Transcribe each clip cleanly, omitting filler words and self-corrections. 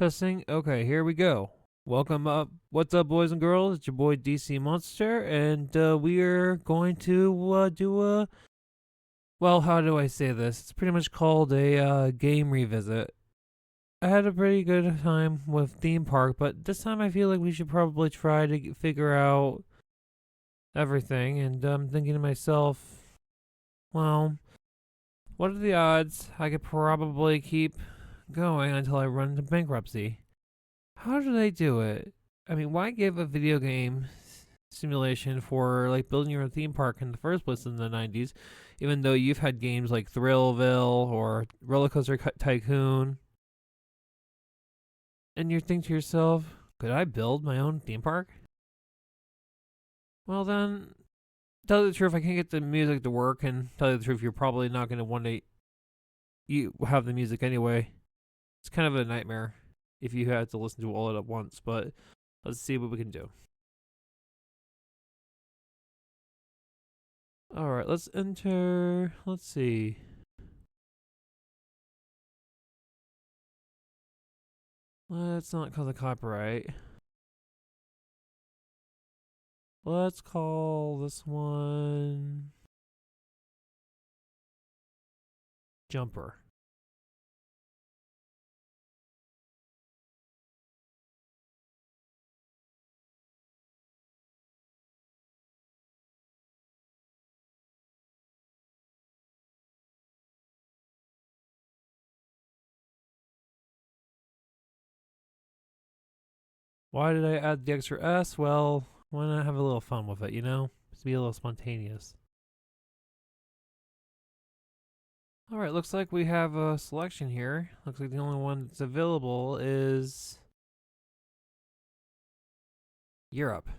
Testing. Okay, here we go. Welcome up. What's up, boys and girls? It's your boy DC Monster, and we are going to do a. Well, how do I say this? It's pretty much called a game revisit. I had a pretty good time with Theme Park, but this time I feel like we should probably try to figure out everything. And I'm thinking to myself, well, what are the odds I could probably keep going until I run into bankruptcy? How do they do it? I mean, why give a video game simulation for like building your own theme park in the first place in the 90s, even though you've had games like Thrillville or Roller Coaster Tycoon? And you think to yourself, could I build my own theme park? Well, then, tell you the truth, I can't get the music to work, and tell you the truth, you're probably not going to one day you have the music anyway. It's kind of a nightmare if you had to listen to all it at once, but let's see what we can do. All right, let's enter. Let's see. Let's not call the copyright. Let's call this one Jumper. Why did I add the extra S? Well, why not have a little fun with it, you know? Just be a little spontaneous. All right, looks like we have a selection here. Looks like the only one that's available is Europe,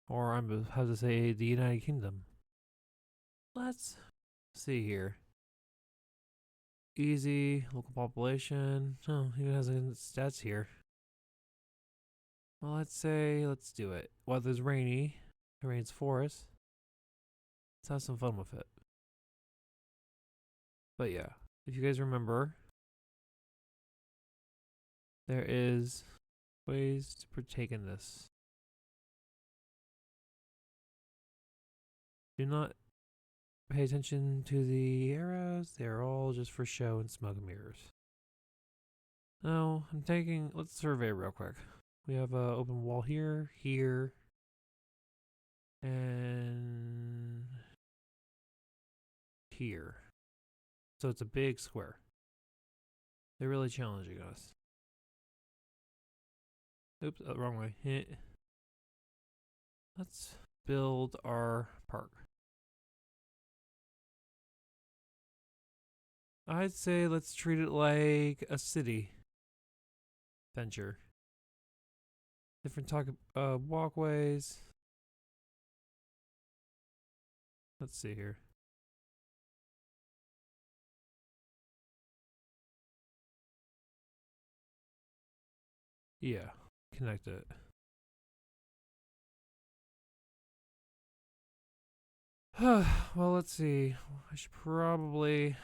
or I'm how to say the United Kingdom. Let's see here. Easy, local population. Oh, even has stats here. Well, let's do it. Weather's rainy. It rains for us. Let's have some fun with it. But yeah, if you guys remember, there is ways to partake in this. Do not pay attention to the arrows. They are all just for show and smoke and mirrors. Now, let's survey real quick. We have an open wall here, here, and here. So it's a big square. They're really challenging us. Oops, wrong way. Let's build our park. I'd say let's treat it like a city venture. Different walkways. Let's see here. Yeah, connect it. Well, let's see. I should probably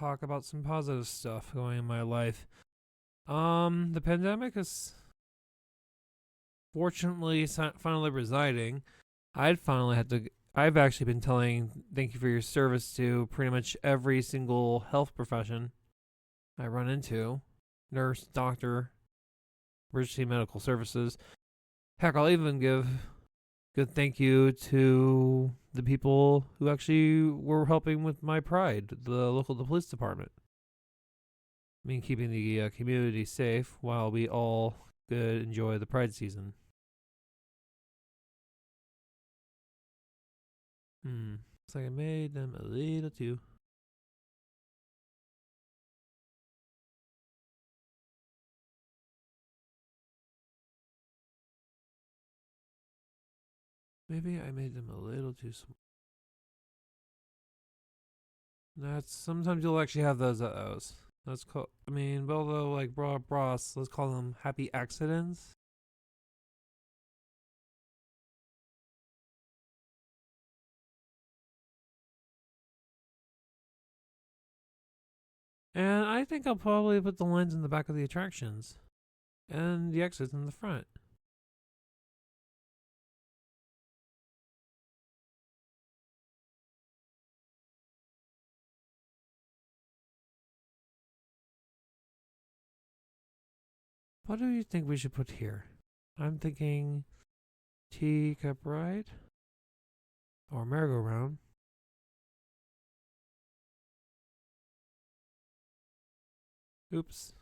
talk about some positive stuff going in my life. The pandemic is fortunately finally residing. I've actually been telling thank you for your service to pretty much every single health profession I run into: nurse, doctor, emergency medical services. Heck, I'll even give good thank you to the people who actually were helping with my pride, the police department. I mean, keeping the community safe while we all could enjoy the pride season. Looks like I made them a little too. Maybe I made them a little too small. That's sometimes you'll actually have those uh-ohs. Let's call. I mean, although like Bros, let's call them happy accidents. And I think I'll probably put the lines in the back of the attractions. And the exit's in the front. What do you think we should put here? I'm thinking teacup ride or merry-go-round. Oops.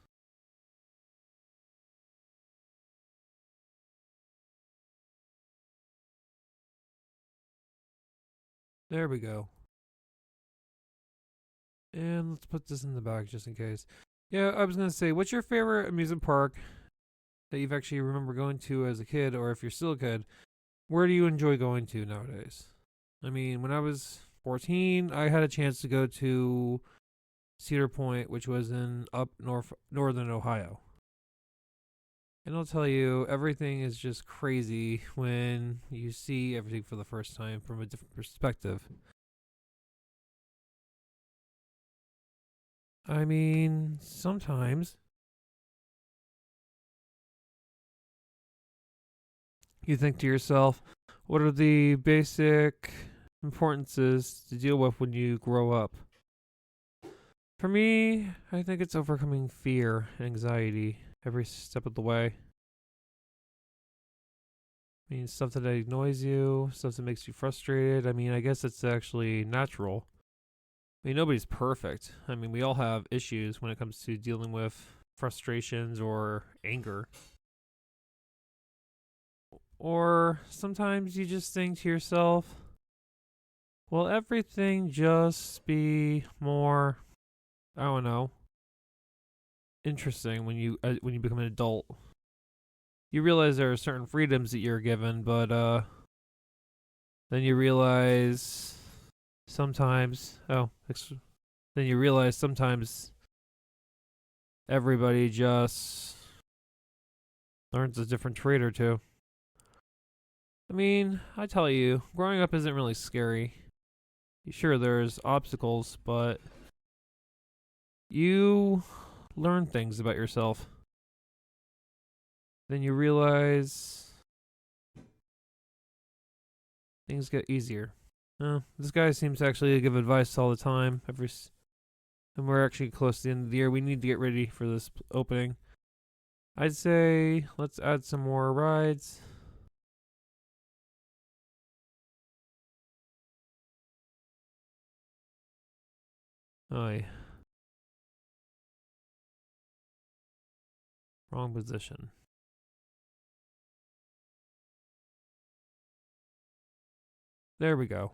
There we go. And let's put this in the back just in case. Yeah, I was gonna say, what's your favorite amusement park that you've actually remember going to as a kid, or if you're still a kid, where do you enjoy going to nowadays? I mean, when I was 14, I had a chance to go to Cedar Point, which was in up northern Ohio. And I'll tell you, everything is just crazy when you see everything for the first time from a different perspective. I mean, sometimes you think to yourself, what are the basic importances to deal with when you grow up? For me, I think it's overcoming fear and anxiety every step of the way. I mean, stuff that annoys you, stuff that makes you frustrated. I mean, I guess it's actually natural. I mean, nobody's perfect. I mean, we all have issues when it comes to dealing with frustrations or anger. Or sometimes you just think to yourself, will everything just be more, I don't know, interesting when you become an adult? You realize there are certain freedoms that you're given, but then you realize sometimes, then you realize sometimes everybody just learns a different trade or two. I mean, I tell you, growing up isn't really scary. Sure, there's obstacles, but you learn things about yourself. Then you realize things get easier. This guy seems to actually give advice all the time. And we're actually close to the end of the year. We need to get ready for this opening. I'd say let's add some more rides. Oh, yeah. Wrong position. There we go.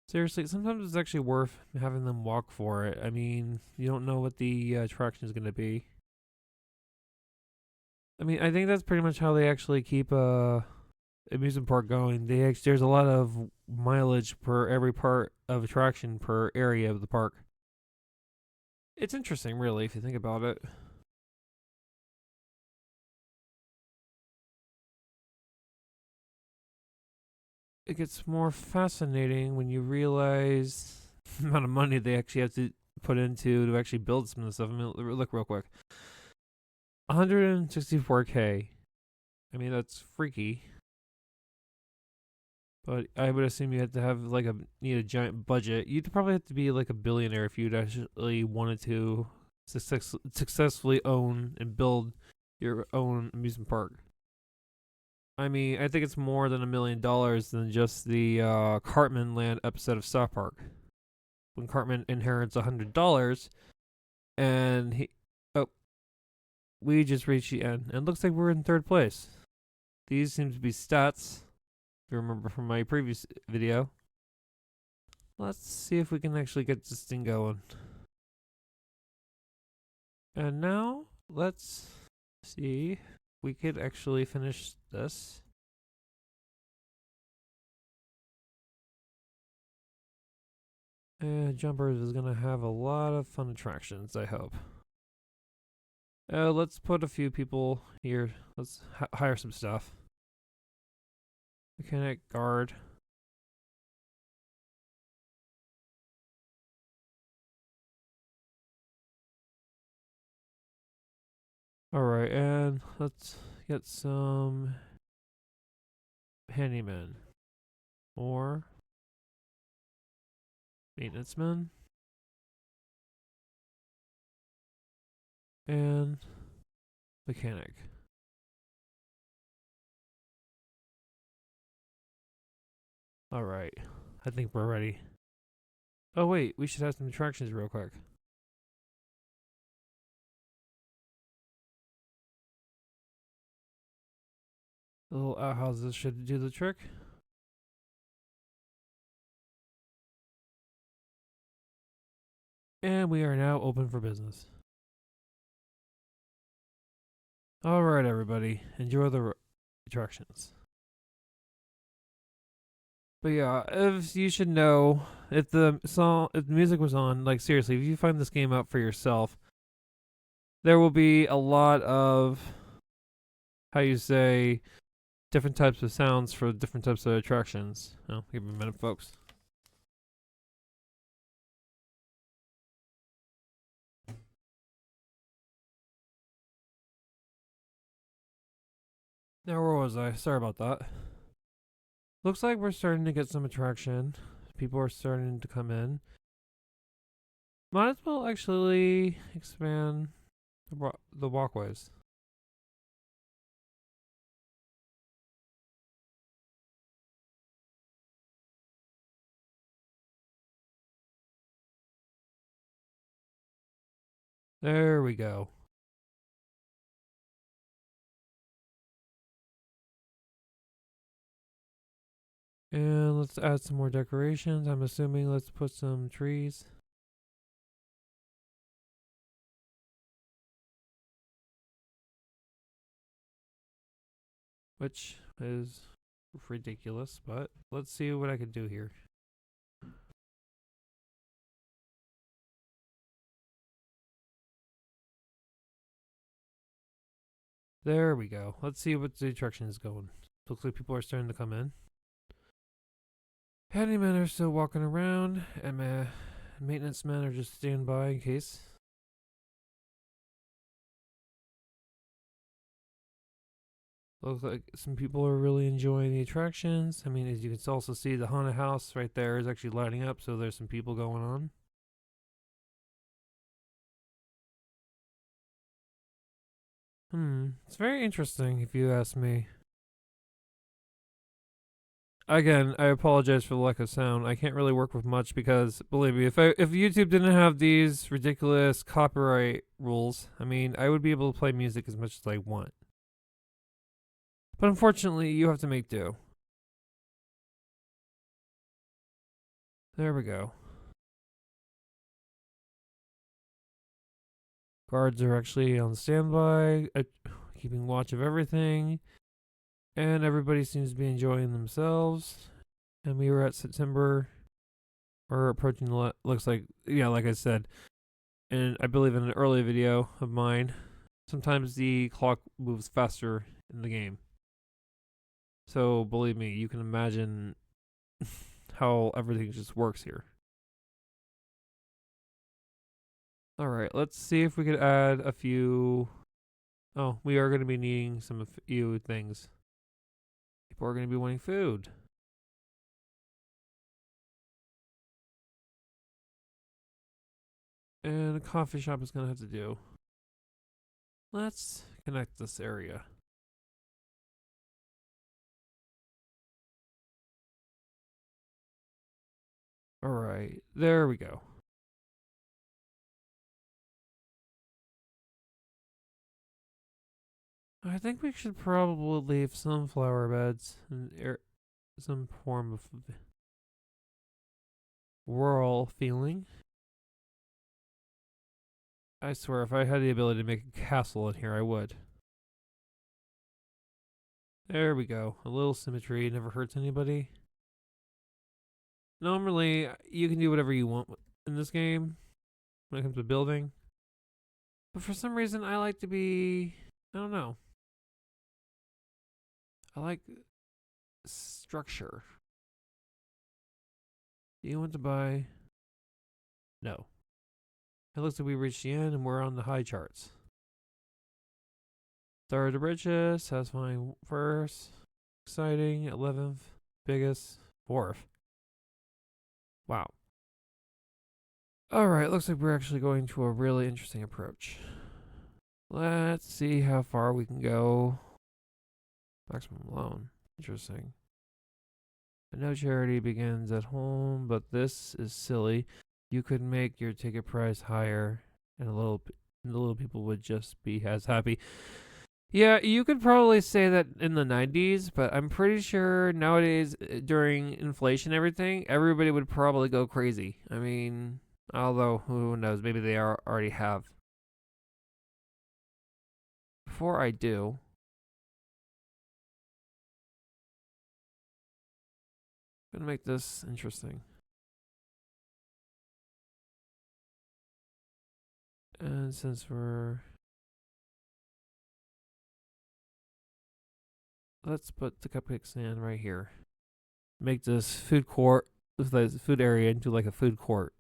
Seriously, sometimes it's actually worth having them walk for it. I mean, you don't know what the attraction is going to be. I mean, I think that's pretty much how they actually keep amusement park going. There's a lot of mileage per every part of attraction per area of the park. It's interesting, really, if you think about it. It gets more fascinating when you realize the amount of money they actually have to put into to actually build some of the stuff. I mean, look real quick. 164K. I mean, that's freaky. But I would assume you had to have need a giant budget. You'd probably have to be like a billionaire if you'd actually wanted to successfully own and build your own amusement park. I mean, I think it's more than $1 million than just the Cartman Land episode of South Park. When Cartman inherits $100, and we just reached the end, and it looks like we're in third place. These seem to be stats. If you remember from my previous video. Let's see if we can actually get this thing going. And now let's see if we could actually finish this. And Jumpers is gonna have a lot of fun attractions, I hope. Let's put a few people here. Let's hire some stuff. Mechanic, guard. Alright, and let's get some handymen. Or maintenance men. And mechanic. Alright, I think we're ready. Oh wait, we should have some attractions real quick. The little outhouses should do the trick. And we are now open for business. Alright, everybody, enjoy the attractions. But yeah, if you should know, if the music was on, like seriously, if you find this game out for yourself, there will be a lot of, how you say, different types of sounds for different types of attractions. Oh, give me a minute, folks. Now, where was I? Sorry about that. Looks like we're starting to get some attraction. People are starting to come in. Might as well actually expand the walkways. There we go. And let's add some more decorations. I'm assuming let's put some trees. Which is ridiculous, but let's see what I can do here. There we go. Let's see what the attraction is going. Looks like people are starting to come in. Handymen are still walking around, and maintenance men are just standing by in case. Looks like some people are really enjoying the attractions. I mean, as you can also see, the haunted house right there is actually lighting up, so there's some people going on. It's very interesting if you ask me. Again, I apologize for the lack of sound. I can't really work with much because, believe me, if YouTube didn't have these ridiculous copyright rules, I mean, I would be able to play music as much as I want. But unfortunately, you have to make do. There we go. Guards are actually on standby, keeping watch of everything, and everybody seems to be enjoying themselves. And we were at September, or approaching the looks like, yeah, like I said, and I believe in an early video of mine, sometimes the clock moves faster in the game. So believe me, you can imagine how everything just works here. Alright, let's see if we could add a few. Oh, we are going to be needing a few things. People are going to be wanting food. And a coffee shop is going to have to do. Let's connect this area. Alright, there we go. I think we should probably leave some flower beds and some form of rural feeling. I swear, if I had the ability to make a castle in here, I would. There we go. A little symmetry never hurts anybody. Normally, you can do whatever you want in this game when it comes to building. But for some reason, I like to be. I don't know. I like structure. Do you want to buy? No. It looks like we reached the end and we're on the high charts. Third richest, satisfying first, exciting, 11th biggest, fourth. Wow. Alright, looks like we're actually going to a really interesting approach. Let's see how far we can go. Maximum loan. Interesting. No charity begins at home, but this is silly. You could make your ticket price higher, and the little people would just be as happy. Yeah, you could probably say that in the 90s, but I'm pretty sure nowadays, during inflation and everything, everybody would probably go crazy. I mean, although, who knows, maybe they already have. Before I do, I'm gonna make this interesting. And since let's put the cupcake stand right here. Make this food court, this food area into like a food court.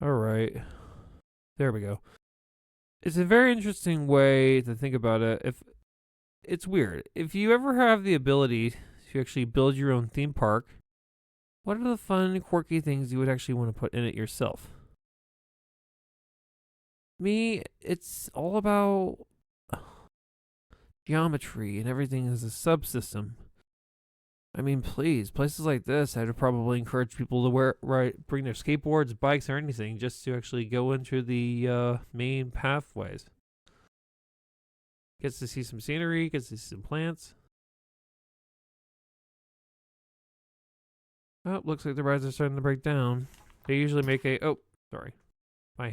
All right. There we go. It's a very interesting way to think about it. If it's weird, if you ever have the ability to actually build your own theme park, what are the fun, quirky things you would actually want to put in it yourself? Me, it's all about geometry and everything as a subsystem. I mean, please, places like this, I'd probably encourage people to bring their skateboards, bikes, or anything just to actually go into the main pathways. Gets to see some scenery, gets to see some plants. Oh, looks like the rides are starting to break down. They usually make sorry. My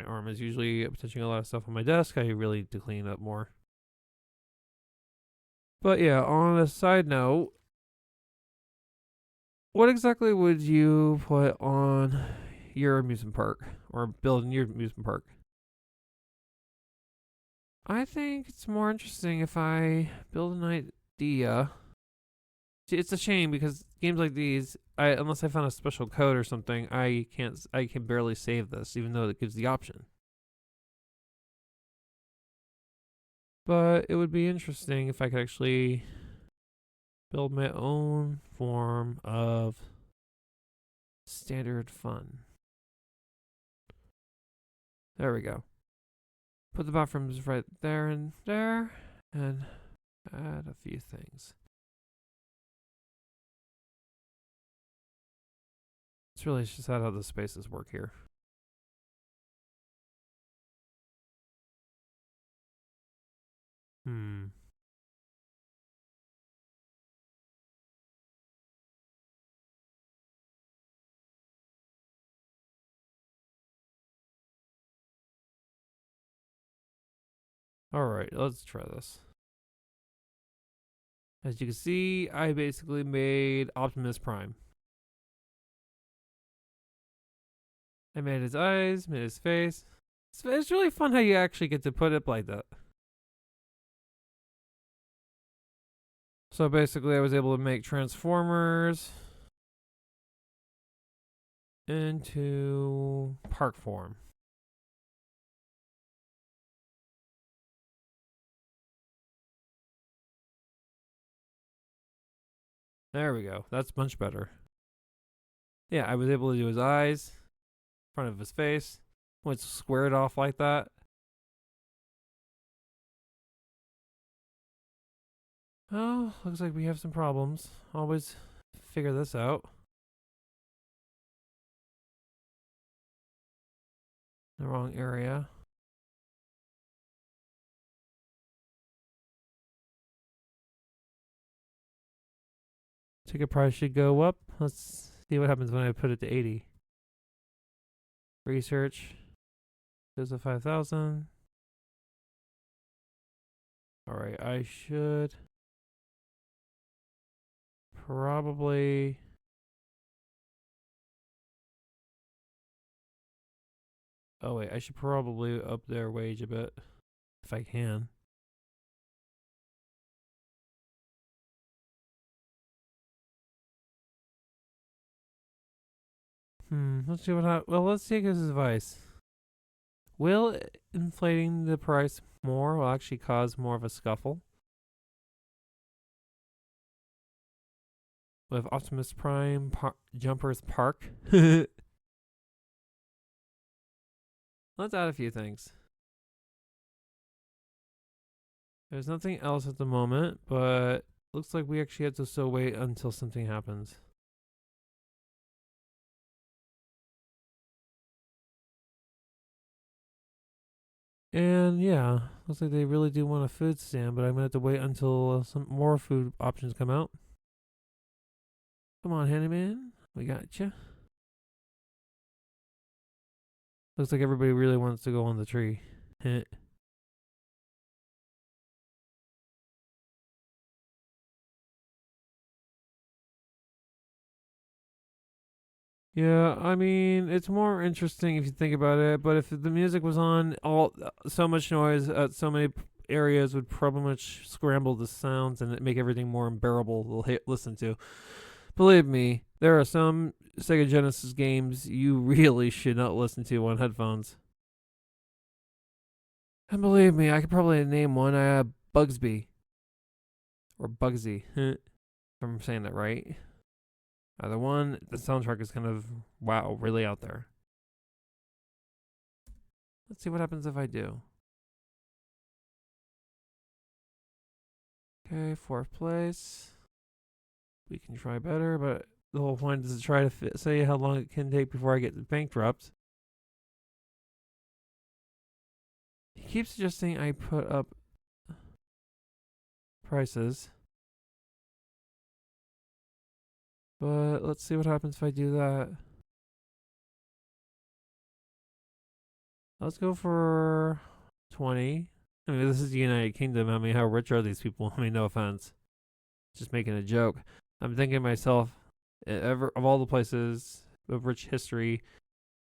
arm is usually touching a lot of stuff on my desk. I really need to clean up more. But yeah, on a side note, what exactly would you put on your amusement park or build in your amusement park? I think it's more interesting if I build an idea. It's a shame because games like these, unless I found a special code or something, I can barely save this, even though it gives the option. But it would be interesting if I could actually build my own form of standard fun. There we go. Put the bathrooms right there and there, and add a few things. It's really just how the spaces work here. Hmm. Alright, let's try this. As you can see, I basically made Optimus Prime. I made his eyes, made his face. It's really fun how you actually get to put it like that. So basically, I was able to make Transformers into park form. There we go. That's much better. Yeah, I was able to do his eyes, front of his face, when it's squared off like that. Oh, looks like we have some problems. Always figure this out. The wrong area. Ticket price should go up. Let's see what happens when I put it to 80. Research goes to 5,000. Alright, I should probably. Oh, wait, I should probably up their wage a bit if I can. Let's see well, let's take his advice. Will inflating the price more will actually cause more of a scuffle? With Optimus Prime Jumpers Park? Let's add a few things. There's nothing else at the moment, but looks like we actually have to still wait until something happens. And yeah, looks like they really do want a food stand, but I'm gonna have to wait until some more food options come out. Come on, handyman, we got you. Looks like everybody really wants to go on the tree. Yeah, I mean, it's more interesting if you think about it. But if the music was on, all so much noise at so many areas would probably much scramble the sounds and make everything more unbearable to listen to. Believe me, there are some Sega Genesis games you really should not listen to on headphones. And believe me, I could probably name one. I have Bugsby or Bugsy. If I'm saying that right. The one, the soundtrack is kind of wow, really out there. Let's see what happens if I do. Okay, fourth place. We can try better, but the whole point is to try to say how long it can take before I get bankrupt. He keeps suggesting I put up prices. But let's see what happens if I do that. Let's go for 20. I mean, this is the United Kingdom. I mean, how rich are these people? I mean, no offense. Just making a joke. I'm thinking to myself, of all the places of rich history,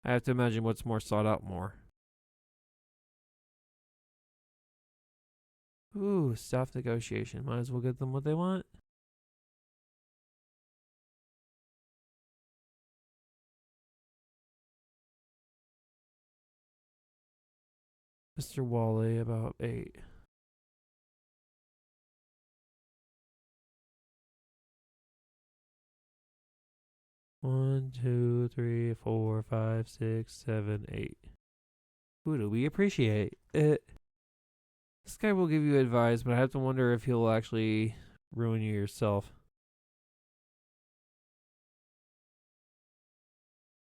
I have to imagine what's more sought out more. Ooh, staff negotiation. Might as well get them what they want. Mr. Wally, about 8. One, two, three, four, five, 6, 7, 8. Who do we appreciate? This guy will give you advice, but I have to wonder if he'll actually ruin you yourself.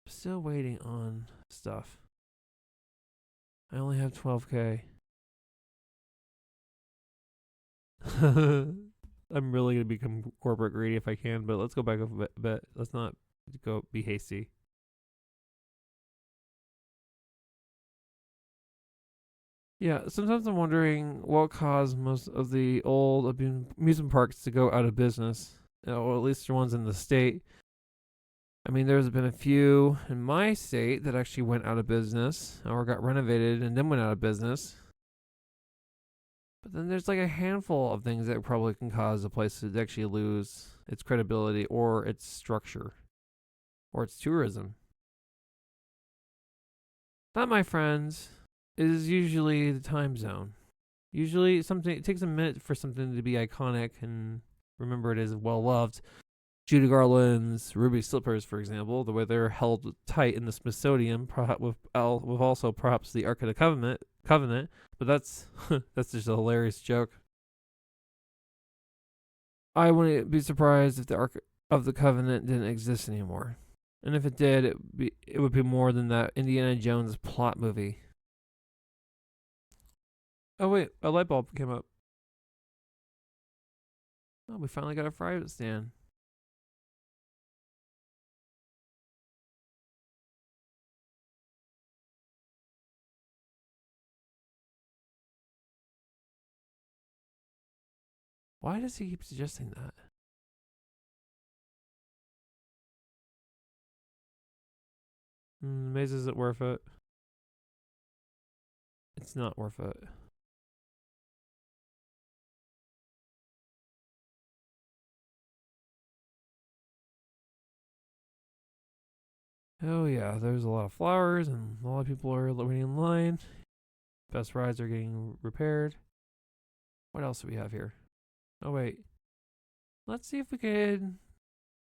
Still waiting on stuff. I only have 12K. I'm really gonna become corporate greedy if I can, but let's go back up a bit. Let's not go be hasty. Yeah, sometimes I'm wondering what caused most of the old amusement parks to go out of business, or at least the ones in the state. I mean, there's been a few in my state that actually went out of business or got renovated and then went out of business. But then there's like a handful of things that probably can cause a place to actually lose its credibility or its structure or its tourism. That, my friends, is usually the time zone. Usually, something it takes a minute for something to be iconic and remember it is well loved. Judy Garland's Ruby Slippers, for example, the way they're held tight in the Smithsonian, with also perhaps the Ark of the Covenant, but that's that's just a hilarious joke. I wouldn't be surprised if the Ark of the Covenant didn't exist anymore, and if it did, it would be more than that Indiana Jones plot movie. Oh wait, a light bulb came up. Oh, we finally got a fry stand. Why does he keep suggesting that? Maze isn't worth it. It's not worth it. Oh yeah, there's a lot of flowers and a lot of people are waiting in line. Best rides are getting repaired. What else do we have here? Oh wait, let's see if we could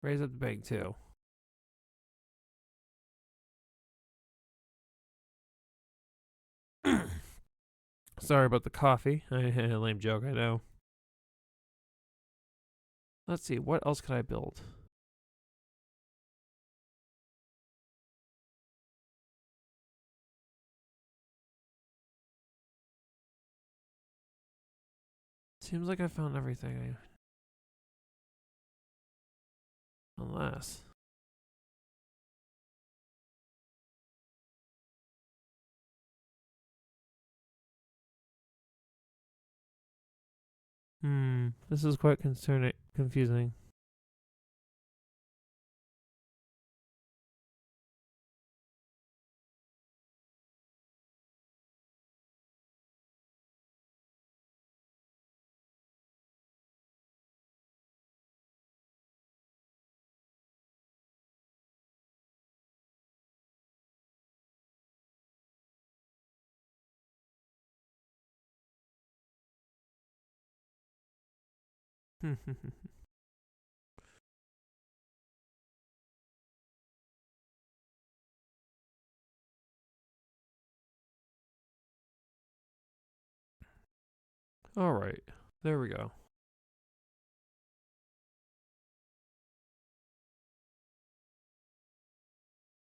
raise up the bank too. Sorry about the coffee. I had a lame joke, I know. Let's see, what else could I build? Seems like I found everything. Unless. This is quite confusing. Alright, there we go.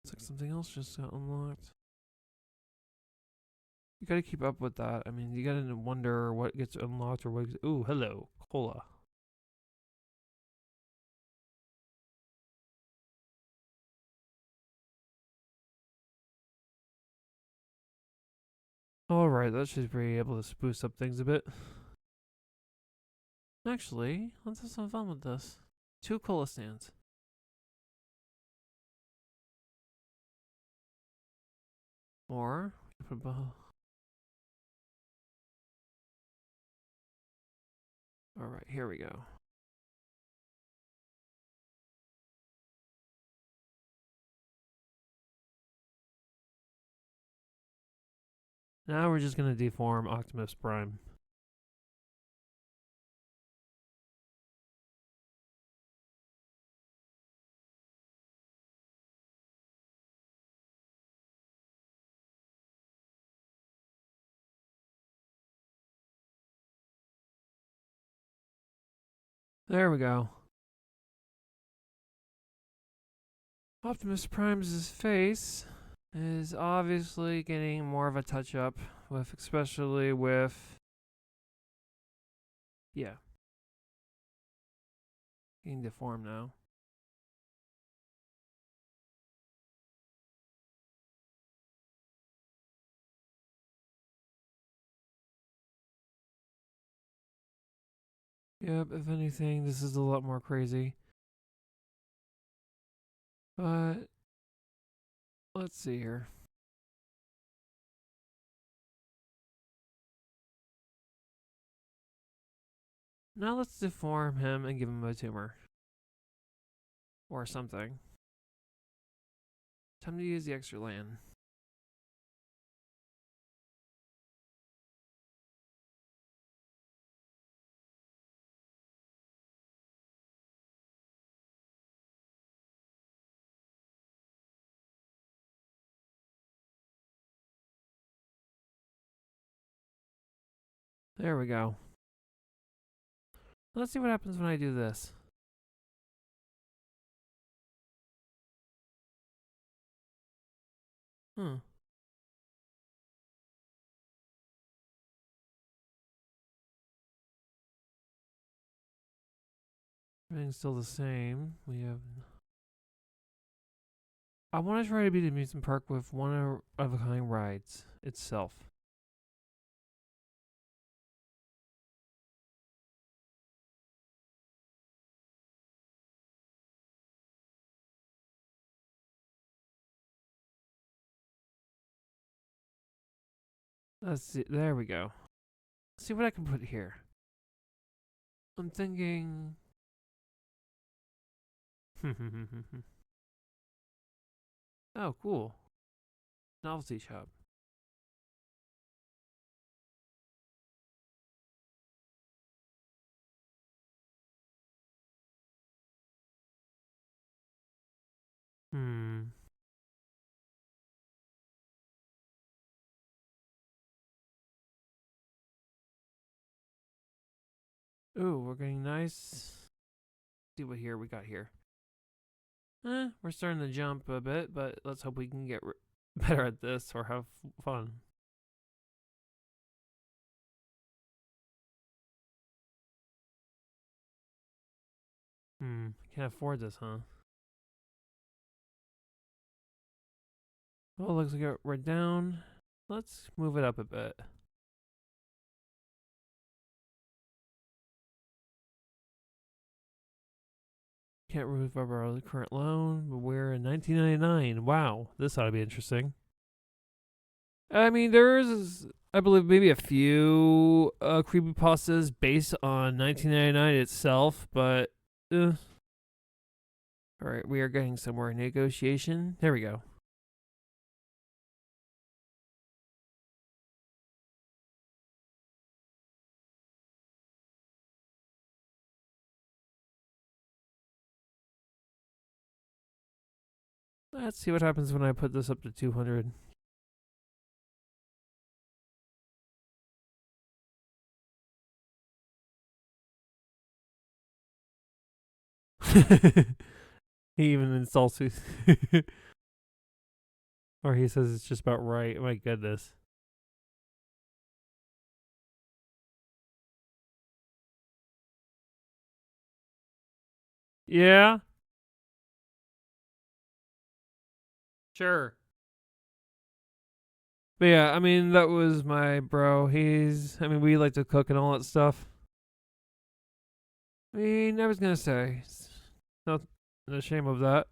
It's like something else just got unlocked. You gotta keep up with that. I mean, you gotta wonder what gets unlocked or what gets. Ooh, hello, cola. Alright, that should be able to spruce up things a bit. Actually, let's have some fun with this. 2 cola stands. Or, alright, here we go. Now we're just gonna deform Optimus Prime. There we go. Optimus Prime's face is obviously getting more of a touch up with, especially with, yeah, getting deformed now. Yep, if anything, this is a lot more crazy. But let's see here. Now let's deform him and give him a tumor. Or something. Time to use the extra land. There we go. Let's see what happens when I do this. Hmm. Everything's still the same. We have. I want to try to beat the amusement park with one of a kind rides itself. Let's see. There we go. Let's see what I can put here. I'm thinking. Oh, cool. Novelty shop. Hmm. Ooh, we're getting nice. See what here we got here. We're starting to jump a bit, but let's hope we can get better at this or have fun. Can't afford this, huh? Well, looks like we're down. Let's move it up a bit. Can't move up our current loan, but we're in 1999. Wow, this ought to be interesting. I mean, there's, I believe, maybe a few creepypastas based on 1999 itself, but all right, we are getting somewhere in negotiation. There we go. Let's see what happens when I put this up to 200. He even insults you. Or he says it's just about right. My goodness. Yeah, sure. But yeah, I mean, that was my bro. I mean, we like to cook and all that stuff. I mean, I was going to say, it's not a shame of that.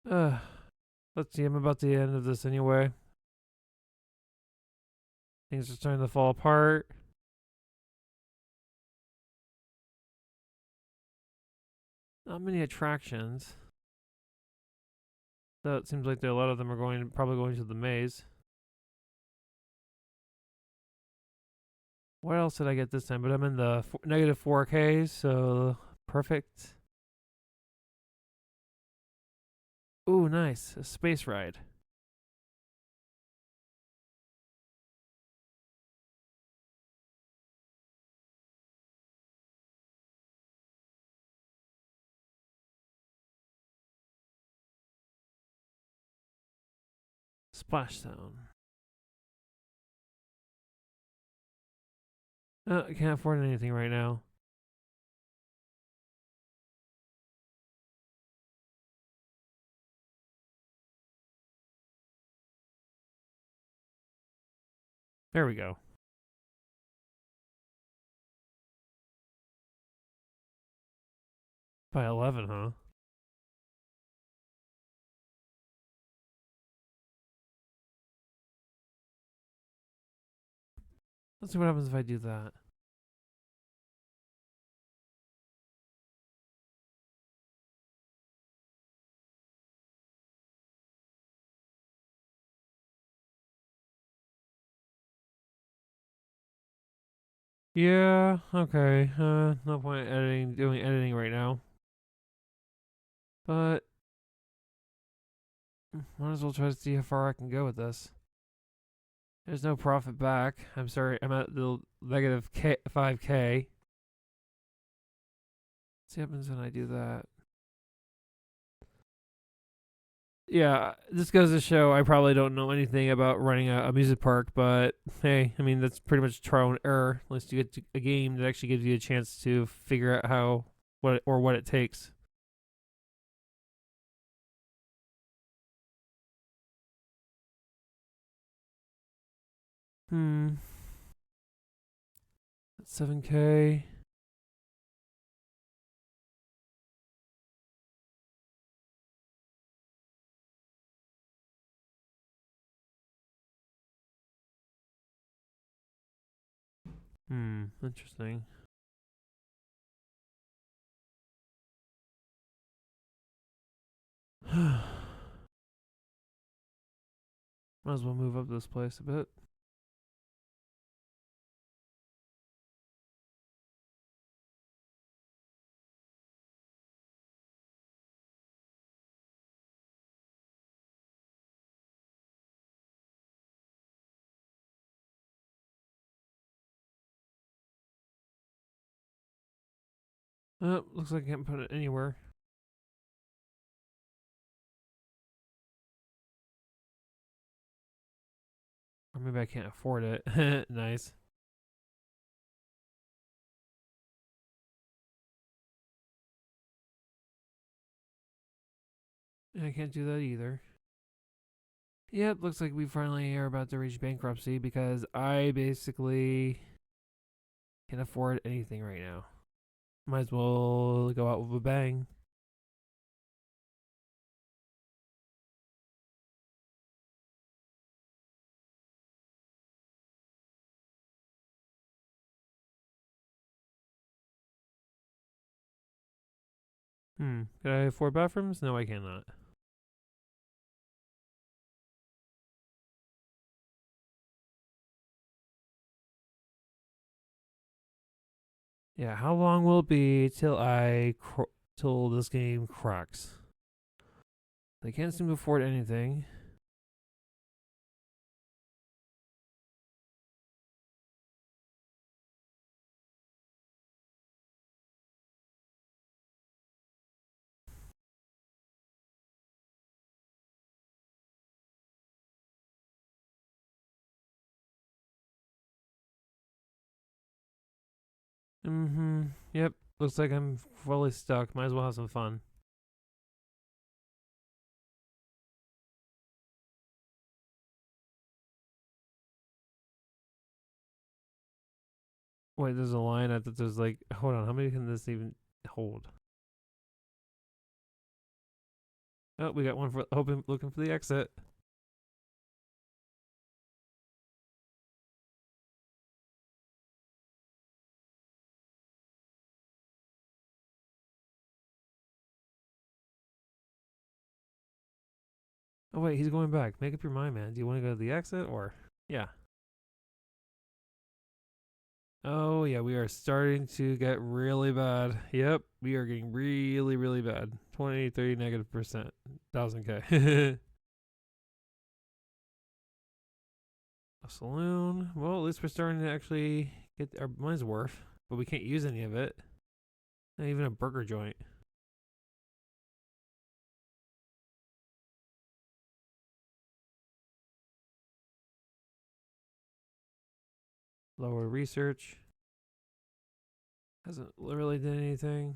Uh, let's see, I'm about the end of this anyway. Things are starting to fall apart. Not many attractions. So it seems like a lot of them are probably going to the maze. What else did I get this time? But I'm in the negative 4K, so perfect. Ooh, nice. A space ride. Splashdown. I can't afford anything right now. There we go. By 11, huh? Let's see what happens if I do that. Yeah, okay. No point doing editing right now. But might as well try to see how far I can go with this. There's no profit back. I'm sorry, I'm at the negative 5K. Let's see what happens when I do that. Yeah, this goes to show I probably don't know anything about running a amusement park, but hey, I mean, that's pretty much trial and error. At least you get a game that actually gives you a chance to figure out what it takes. Hmm. 7K. Interesting. Might as well move up this place a bit. Looks like I can't put it anywhere. Or maybe I can't afford it. Nice. I can't do that either. Yep, looks like we finally are about to reach bankruptcy because I basically can't afford anything right now. Might as well go out with a bang. Can I afford bathrooms? No, I cannot. Yeah, how long will it be till this game cracks? They can't seem to afford anything. Yep. Looks like I'm fully stuck. Might as well have some fun. Wait, there's a line. I thought there's like, hold on. How many can this even hold? Oh, we got one for looking for the exit. Oh wait, he's going back. Make up your mind, man. Do you want to go to the exit or yeah? Oh yeah, we are starting to get really bad. Yep, we are getting really, really bad. 20, 30 negative percent. 1000K. A saloon. Well, at least we're starting to actually get our money's worth, but we can't use any of it. Not even a burger joint. Lower research. Hasn't really done anything.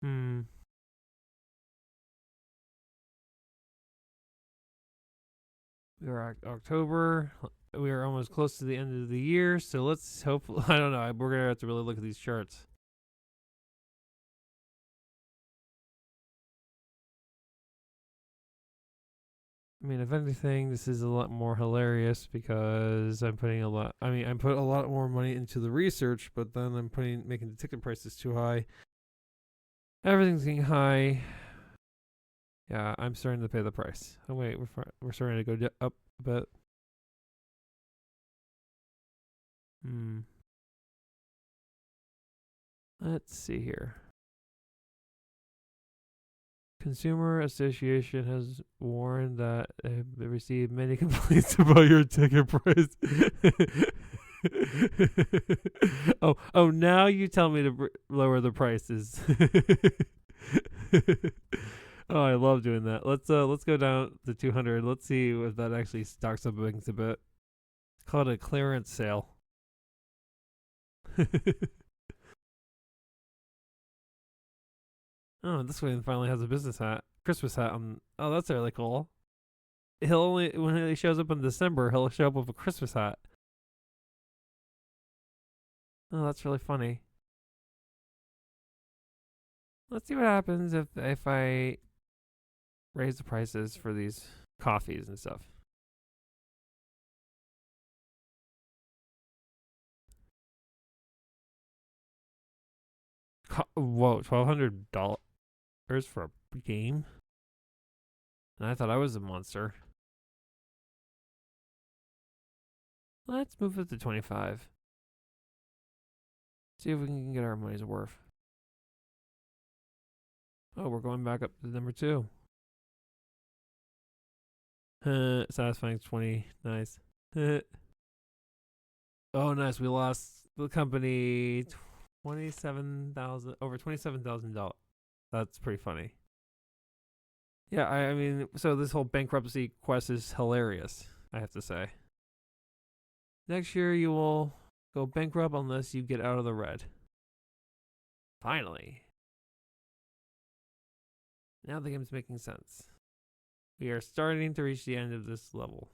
Hmm. We are October. We are almost close to the end of the year, so let's hope. I don't know. We're gonna have to really look at these charts. I mean, if anything, this is a lot more hilarious because I'm putting a lot. I mean, I put a lot more money into the research, but then I'm making the ticket prices too high. Everything's getting high. Yeah, I'm starting to pay the price. Oh wait, we're starting to go up a bit. Hmm. Let's see here. Consumer Association has warned that they received many complaints about your ticket price. Oh, now you tell me to lower the prices. Oh, I love doing that. Let's go down to 200. Let's see if that actually stocks up things a bit. It's called a clearance sale. Oh, this one finally has a business hat, Christmas hat on. Oh, that's really cool. He'll only when he shows up in December, he'll show up with a Christmas hat. Oh, that's really funny. Let's see what happens if I raise the prices for these coffees and stuff. Whoa, $1,200 for a game? And I thought I was a monster. Let's move it to 25. See if we can get our money's worth. Oh, we're going back up to number 2. Satisfying 20. Nice. Oh, nice. We lost the company over $27,000. That's pretty funny. Yeah, I mean, so this whole bankruptcy quest is hilarious, I have to say. Next year you will go bankrupt unless you get out of the red. Finally. Now the game's making sense. We are starting to reach the end of this level.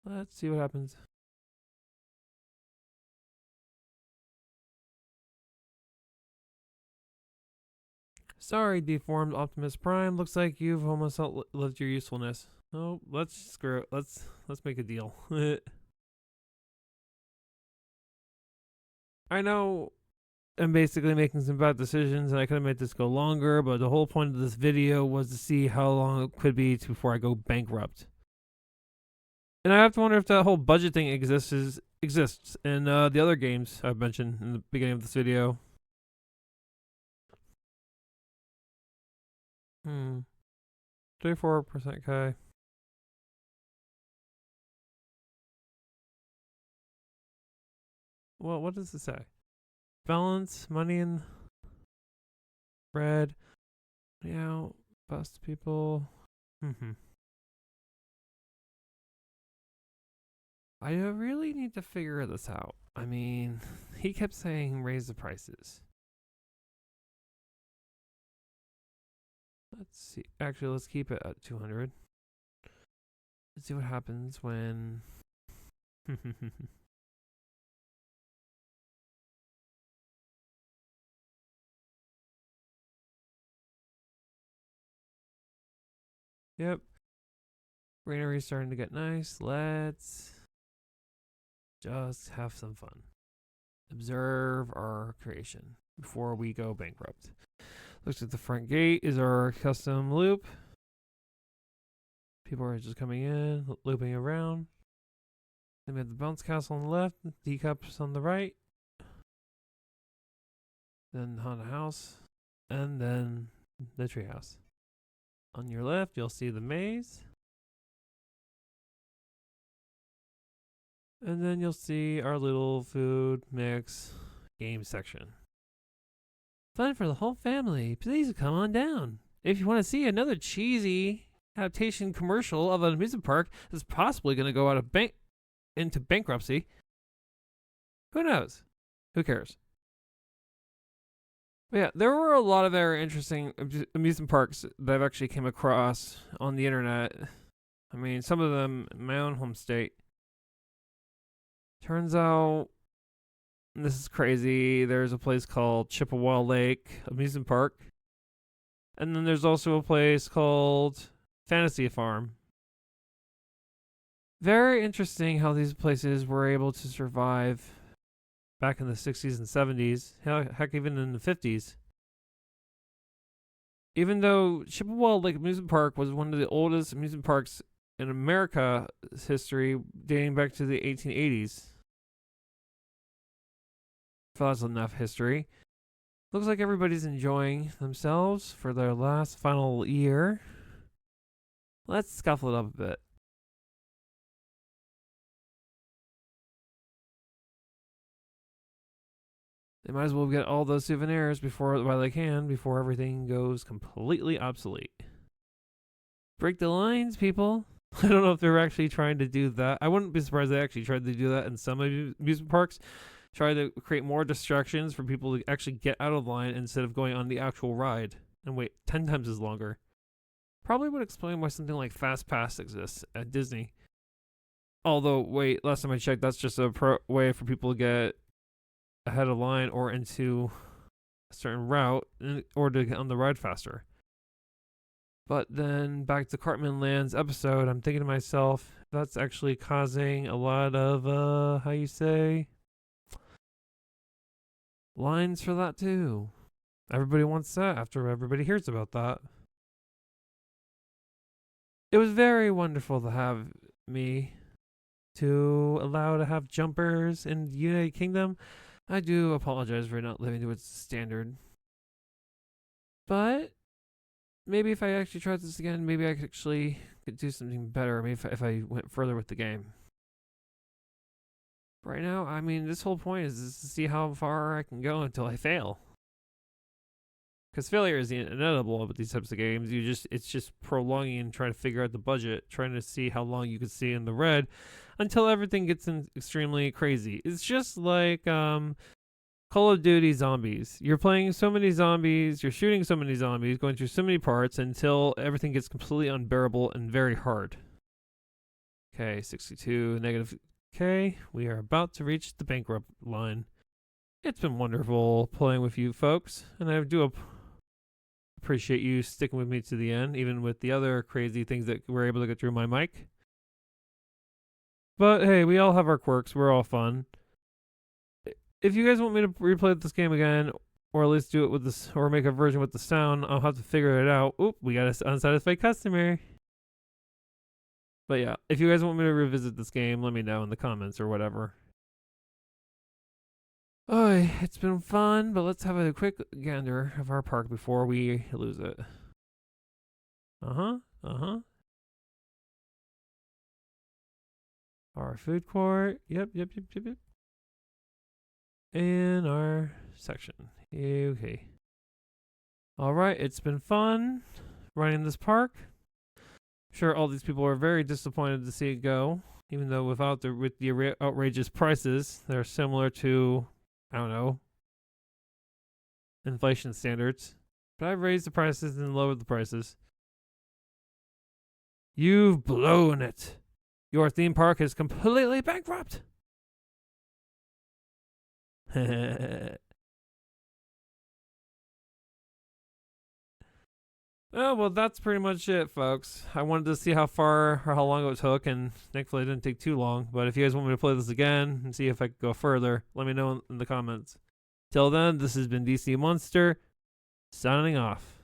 Let's see what happens. Sorry, deformed Optimus Prime. Looks like you've almost outlived your usefulness. Oh, let's screw it. Let's make a deal. I know I'm basically making some bad decisions, and I could have made this go longer, but the whole point of this video was to see how long it could be before I go bankrupt. And I have to wonder if that whole budget thing exists in the other games I've mentioned in the beginning of this video. 34% okay. Well, what does it say? Balance, money in red. Yeah, best people. I really need to figure this out. I mean, he kept saying raise the prices. Let's see. Actually, let's keep it at 200. Let's see what happens when. Yep. Greenery's starting to get nice. Let's just have some fun. Observe our creation before we go bankrupt. Looks like the front gate is our custom loop. People are just coming in, looping around. Then we have the bounce castle on the left, teacups on the right. Then haunted house, and then the treehouse. On your left, you'll see the maze. And then you'll see our little food mix game section. Fun for the whole family. Please come on down. If you want to see another cheesy adaptation commercial of an amusement park that's possibly going to go into bankruptcy, who knows? Who cares? But yeah, there were a lot of very interesting amusement parks that I've actually came across on the internet. I mean, some of them in my own home state. Turns out, this is crazy, there's a place called Chippewa Lake Amusement Park. And then there's also a place called Fantasy Farm. Very interesting how these places were able to survive back in the 60s and 70s, heck, even in the 50s. Even though Chippewa Lake Amusement Park was one of the oldest amusement parks in America's history, dating back to the 1880s. If that's enough history. Looks like everybody's enjoying themselves for their last final year. Let's scuffle it up a bit. They might as well get all those souvenirs while they can before everything goes completely obsolete. Break the lines, people. I don't know if they're actually trying to do that. I wouldn't be surprised they actually tried to do that in some amusement parks. Try to create more distractions for people to actually get out of line instead of going on the actual ride and wait 10 times as longer. Probably would explain why something like Fast Pass exists at Disney. Although, wait, last time I checked, that's just a way for people to get ahead of line or into a certain route in order to get on the ride faster. But then back to Cartman Land's episode, I'm thinking to myself, that's actually causing a lot of how you say lines for that too. Everybody wants that after everybody hears about that. It was very wonderful to have me to allow to have jumpers in the United Kingdom. I do apologize for not living to its standard. But maybe if I actually tried this again, maybe I could do something better. Maybe if I went further with the game. Right now, I mean, this whole point is to see how far I can go until I fail. Because failure is inevitable with these types of games. It's just prolonging and trying to figure out the budget, trying to see how long you can stay in the red until everything gets extremely crazy. It's just like Call of Duty Zombies. You're playing so many zombies, you're shooting so many zombies, going through so many parts until everything gets completely unbearable and very hard. Okay, 62 negative. Okay, we are about to reach the bankrupt line. It's been wonderful playing with you folks, and I do appreciate you sticking with me to the end, even with the other crazy things that we're able to get through my mic. But hey, we all have our quirks. We're all fun. If you guys want me to replay this game again, or at least do it with this, or make a version with the sound, I'll have to figure it out. Oop, we got an unsatisfied customer. But yeah, if you guys want me to revisit this game, let me know in the comments or whatever. Oh, it's been fun, but let's have a quick gander of our park before we lose it. Our food court. Yep. And our section. Okay. Alright, it's been fun running this park. Sure, all these people are very disappointed to see it go, even though with the outrageous prices, they're similar to, I don't know, inflation standards. But I've raised the prices and lowered the prices. You've blown it. Your theme park is completely bankrupt. Oh, well, that's pretty much it, folks. I wanted to see how far or how long it took, and thankfully it didn't take too long. But if you guys want me to play this again and see if I can go further, let me know in the comments. Till then, this has been DC Monster, signing off.